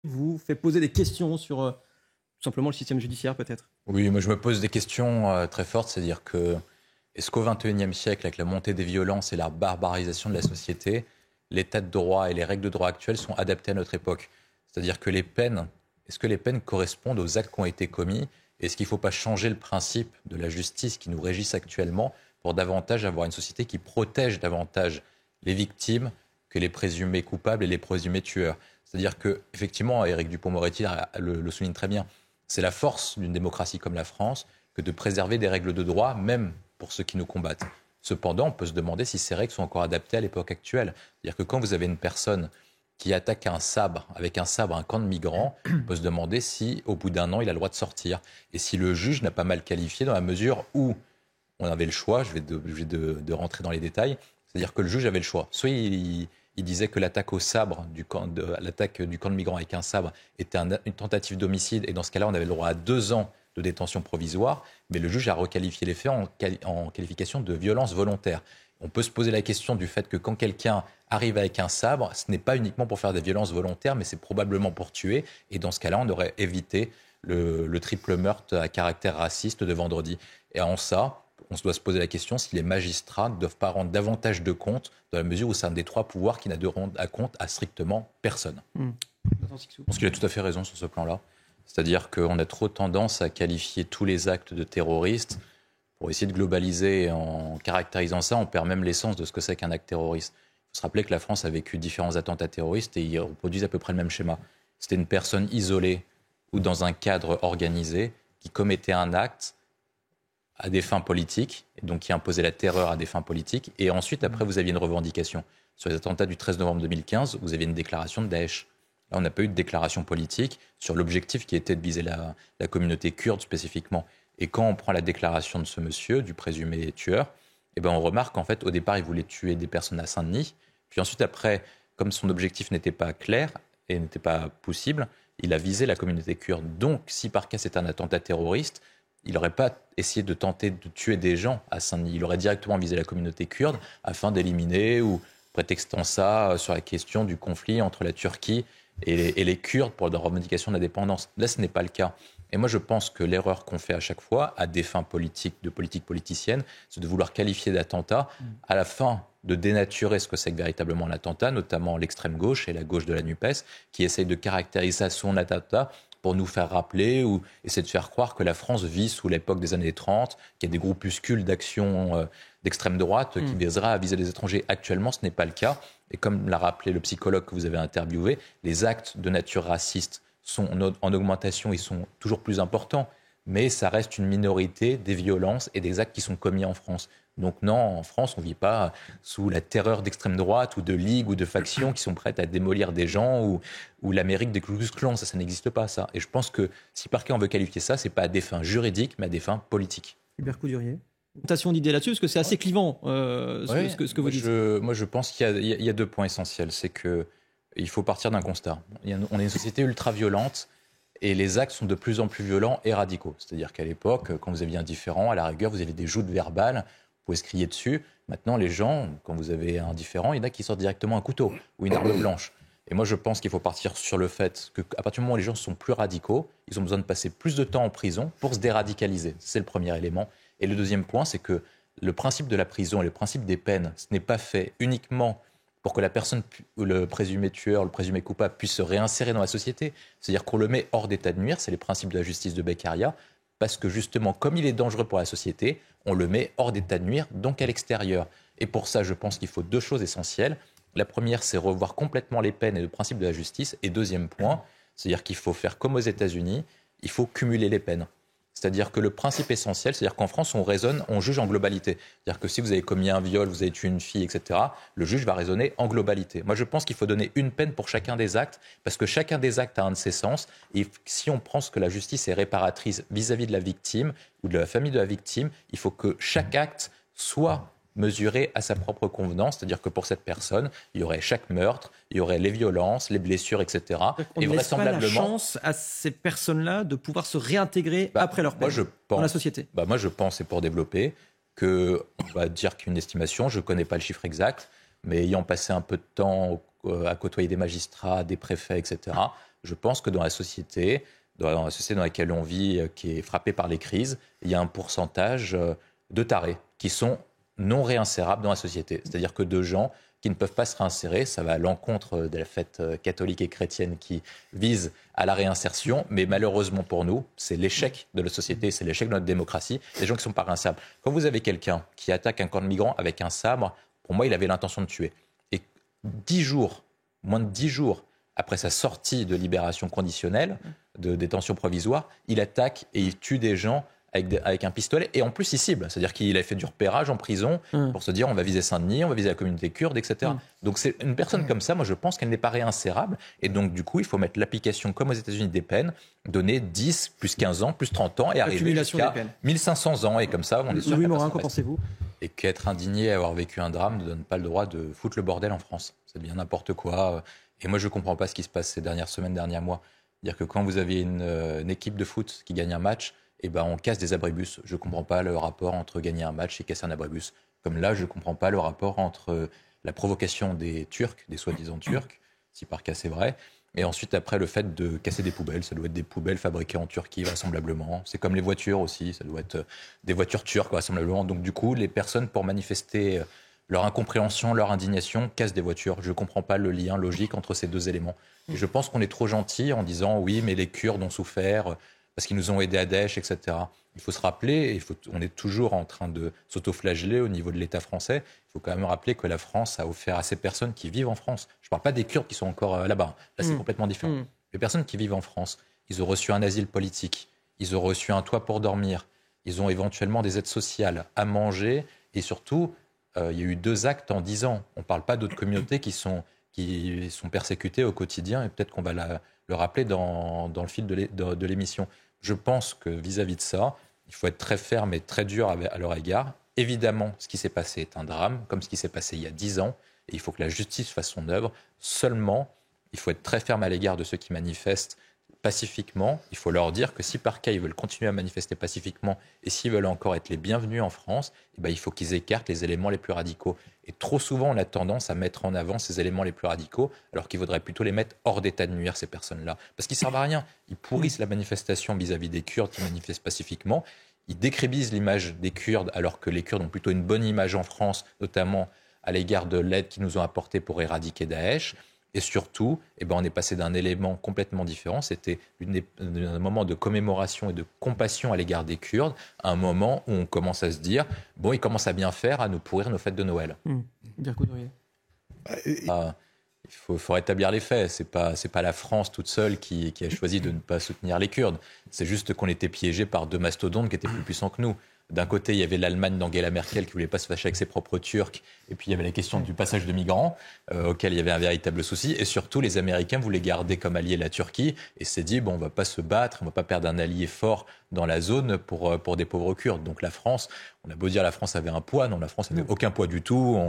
vous fait poser des questions sur tout simplement le système judiciaire peut-être? Oui, moi je me pose des questions très fortes, c'est-à-dire que est-ce qu'au XXIe siècle, avec la montée des violences et la barbarisation de la société, l'état de droit et les règles de droit actuelles sont adaptées à notre époque? C'est-à-dire que est-ce que les peines correspondent aux actes qui ont été commis? Est-ce qu'il ne faut pas changer le principe de la justice qui nous régisse actuellement pour davantage avoir une société qui protège davantage les victimes que les présumés coupables et les présumés tueurs? C'est-à-dire que, effectivement, Éric Dupond-Moretti le souligne très bien, c'est la force d'une démocratie comme la France que de préserver des règles de droit, même pour ceux qui nous combattent. Cependant, on peut se demander si ces règles sont encore adaptées à l'époque actuelle. C'est-à-dire que quand vous avez une personne qui attaque avec un sabre un camp de migrants, on peut se demander si, au bout d'un an, il a le droit de sortir. Et si le juge n'a pas mal qualifié dans la mesure où on avait le choix, je vais de rentrer dans les détails, c'est-à-dire que le juge avait le choix. Soit il disait que l'attaque au sabre, l'attaque du camp de migrants avec un sabre était une tentative d'homicide, et dans ce cas-là, on avait le droit à 2 ans de détention provisoire, mais le juge a requalifié les faits en qualification de violence volontaire. On peut se poser la question du fait que quand quelqu'un arrive avec un sabre, ce n'est pas uniquement pour faire des violences volontaires, mais c'est probablement pour tuer, et dans ce cas-là, on aurait évité le triple meurtre à caractère raciste de vendredi. Et en ça, on doit se poser la question si les magistrats ne doivent pas rendre davantage de compte, dans la mesure où c'est un des 3 pouvoirs qui n'a de rendre à compte à strictement personne. Je pense qu'il a tout à fait raison sur ce plan-là. C'est-à-dire qu'on a trop tendance à qualifier tous les actes de terroristes. Pour essayer de globaliser en caractérisant ça, on perd même l'essence de ce que c'est qu'un acte terroriste. Il faut se rappeler que la France a vécu différents attentats terroristes et ils reproduisent à peu près le même schéma. C'était une personne isolée ou dans un cadre organisé qui commettait un acte à des fins politiques, et donc qui imposait la terreur à des fins politiques. Et ensuite, après, vous aviez une revendication. Sur les attentats du 13 novembre 2015, vous aviez une déclaration de Daesh. Là, on n'a pas eu de déclaration politique sur l'objectif qui était de viser la communauté kurde spécifiquement. Et quand on prend la déclaration de ce monsieur, du présumé tueur, eh ben on remarque qu'en fait, au départ, il voulait tuer des personnes à Saint-Denis. Puis ensuite, après, comme son objectif n'était pas clair et n'était pas possible, il a visé la communauté kurde. Donc, si par cas c'est un attentat terroriste, il n'aurait pas essayé de tenter de tuer des gens à Saint-Denis. Il aurait directement visé la communauté kurde afin d'éliminer ou prétextant ça sur la question du conflit entre la Turquie et les Kurdes pour leur revendication d'indépendance. Là, ce n'est pas le cas. Et moi, je pense que l'erreur qu'on fait à chaque fois, à des fins politiques, de politique politicienne, c'est de vouloir qualifier d'attentat à la fin de dénaturer ce que c'est que véritablement l'attentat, notamment l'extrême gauche et la gauche de la NUPES, qui essayent de caractériser son attentat pour nous faire rappeler ou essayer de faire croire que la France vit sous l'époque des années 30, qu'il y a des groupuscules d'action d'extrême droite qui viseraient à viser les étrangers. Actuellement, ce n'est pas le cas. Et comme l'a rappelé le psychologue que vous avez interviewé, les actes de nature raciste sont en augmentation, ils sont toujours plus importants, mais ça reste une minorité des violences et des actes qui sont commis en France. Donc non, en France, on ne vit pas sous la terreur d'extrême droite ou de ligues ou de factions qui sont prêtes à démolir des gens ou l'Amérique des Ku Klux Klan. Ça n'existe pas, ça. Et je pense que si par cas on veut qualifier ça, ce n'est pas à des fins juridiques, mais à des fins politiques. Hubert Coudurier. Tentation d'idées là-dessus, parce que c'est assez clivant, ce que vous dites. Moi, je pense qu'il y a 2 points essentiels. C'est qu'il faut partir d'un constat. On est une société ultra-violente et les actes sont de plus en plus violents et radicaux. C'est-à-dire qu'à l'époque, quand vous aviez un différend, à la rigueur, vous aviez des joutes verbales, vous pouvez se crier dessus. Maintenant, les gens, quand vous avez un différend, il y en a qui sortent directement un couteau ou une arme blanche. Et moi, je pense qu'il faut partir sur le fait qu'à partir du moment où les gens sont plus radicaux, ils ont besoin de passer plus de temps en prison pour se déradicaliser. C'est le premier élément. Et le deuxième point, c'est que le principe de la prison et le principe des peines, ce n'est pas fait uniquement pour que la personne, le présumé tueur, le présumé coupable, puisse se réinsérer dans la société. C'est-à-dire qu'on le met hors d'état de nuire, c'est les principes de la justice de Beccaria, parce que justement, comme il est dangereux pour la société, on le met hors d'état de nuire, donc à l'extérieur. Et pour ça, je pense qu'il faut 2 choses essentielles. La première, c'est revoir complètement les peines et le principe de la justice. Et deuxième point, c'est-à-dire qu'il faut faire comme aux États-Unis, il faut cumuler les peines. C'est-à-dire que le principe essentiel, c'est-à-dire qu'en France, on juge en globalité. C'est-à-dire que si vous avez commis un viol, vous avez tué une fille, etc., le juge va raisonner en globalité. Moi, je pense qu'il faut donner une peine pour chacun des actes, parce que chacun des actes a un de ses sens. Et si on pense que la justice est réparatrice vis-à-vis de la victime ou de la famille de la victime, il faut que chaque acte soit mesuré à sa propre convenance, c'est-à-dire que pour cette personne, il y aurait chaque meurtre, il y aurait les violences, les blessures, etc. On ne laisse pas la chance à ces personnes-là de pouvoir se réintégrer après leur peine dans la société. Moi, je pense, et pour développer, on va dire qu'une estimation, je ne connais pas le chiffre exact, mais ayant passé un peu de temps à côtoyer des magistrats, des préfets, etc., Je pense que dans la société dans laquelle on vit, qui est frappée par les crises, il y a un pourcentage de tarés qui sont non réinsérables dans la société. C'est-à-dire que de gens qui ne peuvent pas se réinsérer, ça va à l'encontre de la fête catholique et chrétienne qui vise à la réinsertion, mais malheureusement pour nous, c'est l'échec de la société, c'est l'échec de notre démocratie, des gens qui ne sont pas réinsérables. Quand vous avez quelqu'un qui attaque un camp de migrants avec un sabre, pour moi, il avait l'intention de tuer. Et moins de 10 jours après sa sortie de libération conditionnelle, de détention provisoire, il attaque et il tue des gens avec un pistolet, et en plus il cible, c'est-à-dire qu'il a fait du repérage en prison pour se dire on va viser Saint-Denis, on va viser la communauté kurde, etc. Donc c'est une personne comme ça, moi je pense qu'elle n'est pas réinsérable, et donc du coup il faut mettre l'application comme aux États-Unis des peines, donner 10, plus 15 ans, plus 30 ans, et arriver jusqu'à 1500 ans, et comme ça on est sûr. Louis Morin, qu'en pensez-vous ? Et qu'être indigné, avoir vécu un drame, ne donne pas le droit de foutre le bordel en France. C'est bien n'importe quoi, et moi je ne comprends pas ce qui se passe ces dernières semaines, derniers mois. C'est-à-dire que quand vous avez une équipe de foot qui gagne un match, eh ben, on casse des abribus. Je ne comprends pas le rapport entre gagner un match et casser un abribus. Comme là, je ne comprends pas le rapport entre la provocation des Turcs, des soi-disant Turcs, si par cas c'est vrai, et ensuite après le fait de casser des poubelles. Ça doit être des poubelles fabriquées en Turquie, vraisemblablement. C'est comme les voitures aussi, ça doit être des voitures turques, vraisemblablement. Donc du coup, les personnes, pour manifester leur incompréhension, leur indignation, cassent des voitures. Je ne comprends pas le lien logique entre ces deux éléments. Et je pense qu'on est trop gentil en disant oui, mais les Kurdes ont souffert parce qu'ils nous ont aidés à Daesh, etc. Il faut se rappeler, on est toujours en train de s'autoflageller au niveau de l'État français, il faut quand même rappeler que la France a offert à ces personnes qui vivent en France, je ne parle pas des Kurdes qui sont encore là-bas, là c'est complètement différent. Les personnes qui vivent en France, ils ont reçu un asile politique, ils ont reçu un toit pour dormir, ils ont éventuellement des aides sociales, à manger, et surtout, il y a eu 2 actes en 10 ans. On ne parle pas d'autres communautés qui sont persécutées au quotidien, et peut-être qu'on va le rappeler dans le fil de l'émission. Je pense que vis-à-vis de ça, il faut être très ferme et très dur à leur égard. Évidemment, ce qui s'est passé est un drame, comme ce qui s'est passé il y a 10 ans, et il faut que la justice fasse son œuvre. Seulement, il faut être très ferme à l'égard de ceux qui manifestent pacifiquement. Il faut leur dire que si par cas ils veulent continuer à manifester pacifiquement et s'ils veulent encore être les bienvenus en France, eh ben, il faut qu'ils écartent les éléments les plus radicaux. Et trop souvent, on a tendance à mettre en avant ces éléments les plus radicaux, alors qu'il vaudrait plutôt les mettre hors d'état de nuire, ces personnes-là. Parce qu'ils ne servent à rien. Ils pourrissent la manifestation vis-à-vis des Kurdes qui manifestent pacifiquement. Ils décrédibilisent l'image des Kurdes, alors que les Kurdes ont plutôt une bonne image en France, notamment à l'égard de l'aide qu'ils nous ont apportée pour éradiquer Daesh. Et surtout, eh ben, on est passé d'un élément complètement différent. C'était un moment de commémoration et de compassion à l'égard des Kurdes, à un moment où on commence à se dire bon, ils commencent à bien faire à nous pourrir nos fêtes de Noël. Il faut rétablir les faits. C'est pas la France toute seule qui a choisi de ne pas soutenir les Kurdes. C'est juste qu'on était piégés par 2 mastodontes qui étaient plus puissants que nous. D'un côté, il y avait l'Allemagne d'Angela Merkel qui ne voulait pas se fâcher avec ses propres Turcs. Et puis, il y avait la question du passage de migrants, auquel il y avait un véritable souci. Et surtout, les Américains voulaient garder comme allié la Turquie. Et s'est dit, bon, on ne va pas se battre, on ne va pas perdre un allié fort dans la zone pour des pauvres Kurdes. Donc la France, on a beau dire la France avait un poids. Non, la France n'avait aucun poids du tout.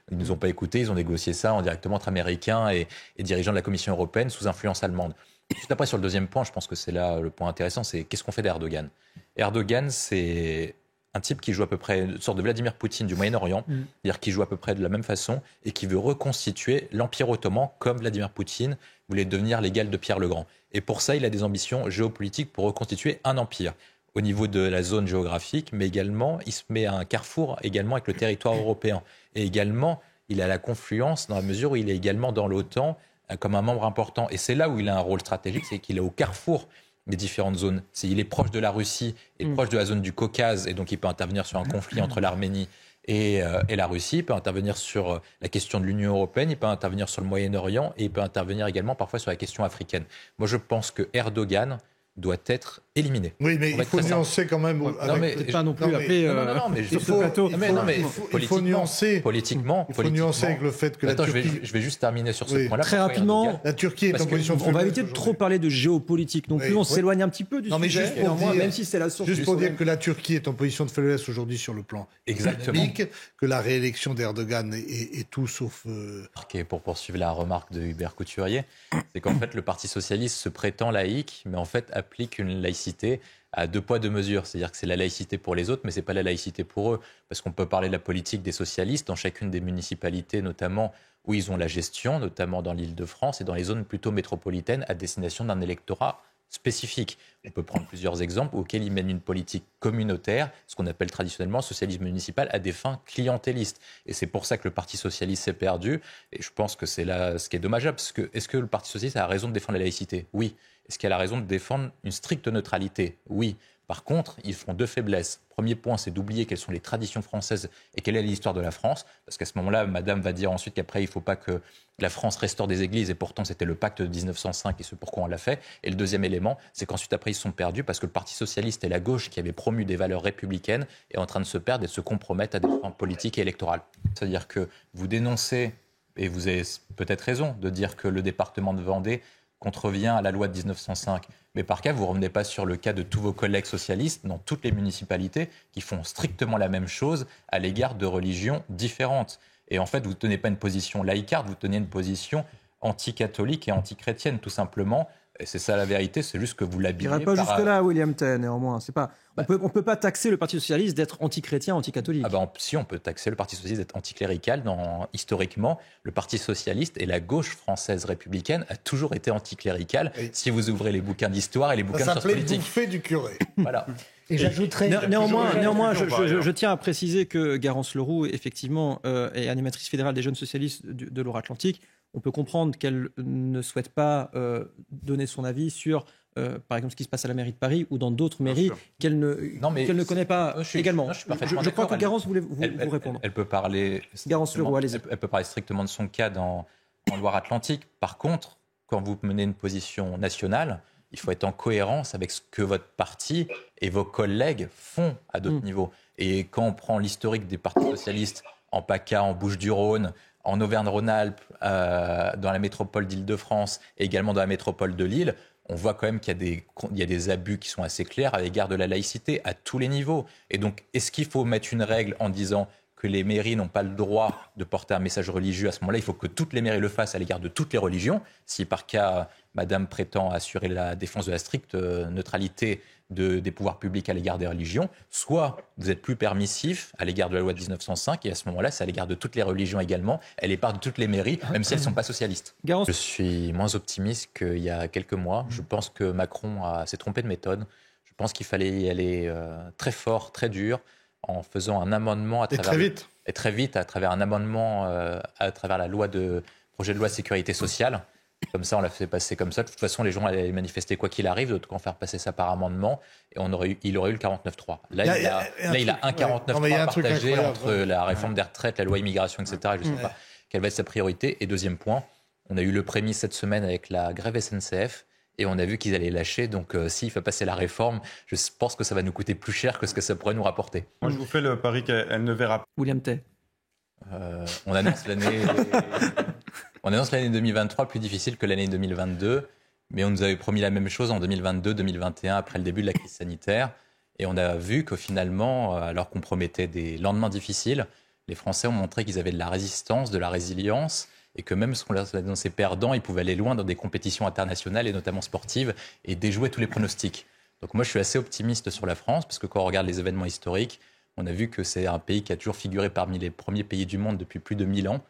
Ils ne nous ont pas écoutés. Ils ont négocié ça directement entre Américains et dirigeants de la Commission européenne sous influence allemande. Juste après, sur le deuxième point, je pense que c'est là le point intéressant, c'est qu'est-ce qu'on fait d'Erdogan ? Erdogan, c'est un type qui joue à peu près une sorte de Vladimir Poutine du Moyen-Orient, c'est-à-dire qui joue à peu près de la même façon et qui veut reconstituer l'Empire ottoman comme Vladimir Poutine voulait devenir l'égal de Pierre le Grand. Et pour ça, il a des ambitions géopolitiques pour reconstituer un empire au niveau de la zone géographique, mais également, il se met à un carrefour également avec le territoire européen. Et également, il a la confluence dans la mesure où il est également dans l'OTAN comme un membre important. Et c'est là où il a un rôle stratégique, c'est qu'il est au carrefour des différentes zones. Il est proche de la Russie et proche de la zone du Caucase, et donc il peut intervenir sur un conflit entre l'Arménie et la Russie, il peut intervenir sur la question de l'Union européenne, il peut intervenir sur le Moyen-Orient, et il peut intervenir également parfois sur la question africaine. Moi, je pense que Erdogan doit être éliminé. Oui, mais il faut nuancer quand même. Non, mais pas non plus appeler sur ce plateau. Il faut nuancer. Politiquement. Il faut nuancer avec le fait que la Turquie... Je vais juste terminer sur ce point-là. Très rapidement, la Turquie est en position de faiblesse. On va éviter de trop parler de géopolitique non plus. On s'éloigne un petit peu du sujet. Même si c'est la source. Juste pour dire que la Turquie est en position de faiblesse aujourd'hui sur le plan économique, que la réélection d'Erdogan est tout sauf... Pour poursuivre la remarque de Hubert Couturier, c'est qu'en fait le Parti socialiste se prétend laïque, mais en fait applique une laïcité à 2 poids 2 mesures. C'est-à-dire que c'est la laïcité pour les autres, mais ce n'est pas la laïcité pour eux. Parce qu'on peut parler de la politique des socialistes. Dans chacune des municipalités, notamment, où ils ont la gestion, notamment dans l'Île-de-France et dans les zones plutôt métropolitaines, à destination d'un électorat spécifique. On peut prendre plusieurs exemples auxquels ils mènent une politique communautaire, ce qu'on appelle traditionnellement socialisme municipal, à des fins clientélistes. Et c'est pour ça que le Parti socialiste s'est perdu. Et je pense que c'est là ce qui est dommageable. Parce que, est-ce que le Parti socialiste a raison de défendre la laïcité ? Oui. Est-ce qu'il a raison de défendre une stricte neutralité ? Oui. Par contre, ils font deux faiblesses. Premier point, c'est d'oublier quelles sont les traditions françaises et quelle est l'histoire de la France. Parce qu'à ce moment-là, madame va dire ensuite qu'après, il ne faut pas que la France restaure des églises. Et pourtant, c'était le pacte de 1905 et c'est pourquoi on l'a fait. Et le deuxième élément, c'est qu'ensuite, après, ils se sont perdus parce que le Parti socialiste et la gauche, qui avaient promu des valeurs républicaines, est en train de se perdre et de se compromettre à des fins politiques et électorales. C'est-à-dire que vous dénoncez, et vous avez peut-être raison de dire que le département de Vendée contrevient à la loi de 1905. Mais par cas, vous ne revenez pas sur le cas de tous vos collègues socialistes dans toutes les municipalités qui font strictement la même chose à l'égard de religions différentes. Et en fait, vous ne tenez pas une position laïcarde, vous tenez une position anti-catholique et anti-chrétienne, tout simplement. Et c'est ça la vérité, c'est juste que vous l'habillez. Je n'irai pas jusque-là, William Tay, néanmoins. C'est pas... On peut pas taxer le Parti socialiste d'être anti-chrétien, anti-catholique. Si, on peut taxer le Parti socialiste d'être anticlérical. Historiquement, le Parti socialiste et la gauche française républicaine a toujours été anticlérical. Si vous ouvrez les bouquins d'histoire et les bouquins de sciences politiques. Ça s'appelait bouffer du curé. Voilà. Et j'ajouterais... Néanmoins, je tiens à préciser que Garance Leroux, effectivement, est animatrice fédérale des jeunes socialistes de Loire-Atlantique. On peut comprendre qu'elle ne souhaite pas donner son avis sur, par exemple, ce qui se passe à la mairie de Paris ou dans d'autres mairies qu'elle ne connaît pas également. Je crois que Garance voulait vous répondre. Elle peut parler... Garance Leroux, allez-y. Elle peut parler strictement de son cas en Loire-Atlantique. Par contre, quand vous menez une position nationale, il faut être en cohérence avec ce que votre parti et vos collègues font à d'autres niveaux. Et quand on prend l'historique des partis socialistes en PACA, en Bouches-du-Rhône, en Auvergne-Rhône-Alpes, dans la métropole d'Île-de-France et également dans la métropole de Lille, on voit quand même qu'il y a des abus qui sont assez clairs à l'égard de la laïcité à tous les niveaux. Et donc, est-ce qu'il faut mettre une règle en disant que les mairies n'ont pas le droit de porter un message religieux? À ce moment-là, il faut que toutes les mairies le fassent à l'égard de toutes les religions. Si par cas, madame prétend assurer la défense de la stricte neutralité des pouvoirs publics à l'égard des religions, soit vous êtes plus permissif à l'égard de la loi de 1905, et à ce moment-là, c'est à l'égard de toutes les religions également. Elle est part de toutes les mairies, même si elles ne sont pas socialistes. Je suis moins optimiste qu'il y a quelques mois. Je pense que Macron s'est trompé de méthode. Je pense qu'il fallait y aller très fort, très dur, en faisant un amendement à travers... Et très vite, à travers un amendement, à travers la projet de loi de sécurité sociale. Comme ça, on l'a fait passer comme ça. De toute façon, les gens allaient manifester quoi qu'il arrive, d'autres qu'en faire passer ça par amendement. Et il aurait eu le 49.3. Là, il a un 49.3 partagé entre la réforme des retraites, la loi immigration, etc. Je ne sais pas quelle va être sa priorité. Et deuxième point, on a eu le prémisse cette semaine avec la grève SNCF. Et on a vu qu'ils allaient lâcher. Donc, s'il fait passer la réforme, je pense que ça va nous coûter plus cher que ce que ça pourrait nous rapporter. Moi, je vous fais le pari qu'elle ne verra pas. William Tay. On annonce l'année 2023 plus difficile que l'année 2022. Mais on nous avait promis la même chose en 2022-2021, après le début de la crise sanitaire. Et on a vu que finalement, alors qu'on promettait des lendemains difficiles, les Français ont montré qu'ils avaient de la résistance, de la résilience, et que même ce qu'on leur annonçait perdant, ils pouvaient aller loin dans des compétitions internationales, et notamment sportives, et déjouer tous les pronostics. Donc moi, je suis assez optimiste sur la France, parce que quand on regarde les événements historiques, on a vu que c'est un pays qui a toujours figuré parmi les premiers pays du monde depuis plus de 1000 ans,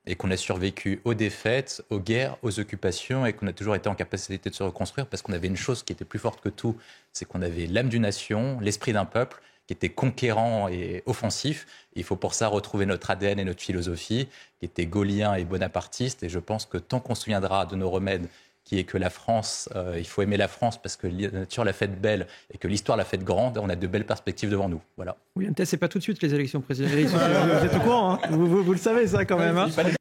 et qu'on a survécu aux défaites, aux guerres, aux occupations, et qu'on a toujours été en capacité de se reconstruire, parce qu'on avait une chose qui était plus forte que tout, c'est qu'on avait l'âme d'une nation, l'esprit d'un peuple, qui était conquérant et offensif. Il faut pour ça retrouver notre ADN et notre philosophie, qui était gaullien et bonapartiste. Et je pense que tant qu'on se souviendra de nos remèdes, qui est que la France, il faut aimer la France parce que la nature l'a faite belle et que l'histoire l'a faite grande, on a de belles perspectives devant nous. Voilà. William Tay, c'est pas tout de suite les élections présidentielles. Vous êtes au courant, hein, vous le savez ça quand même. Hein.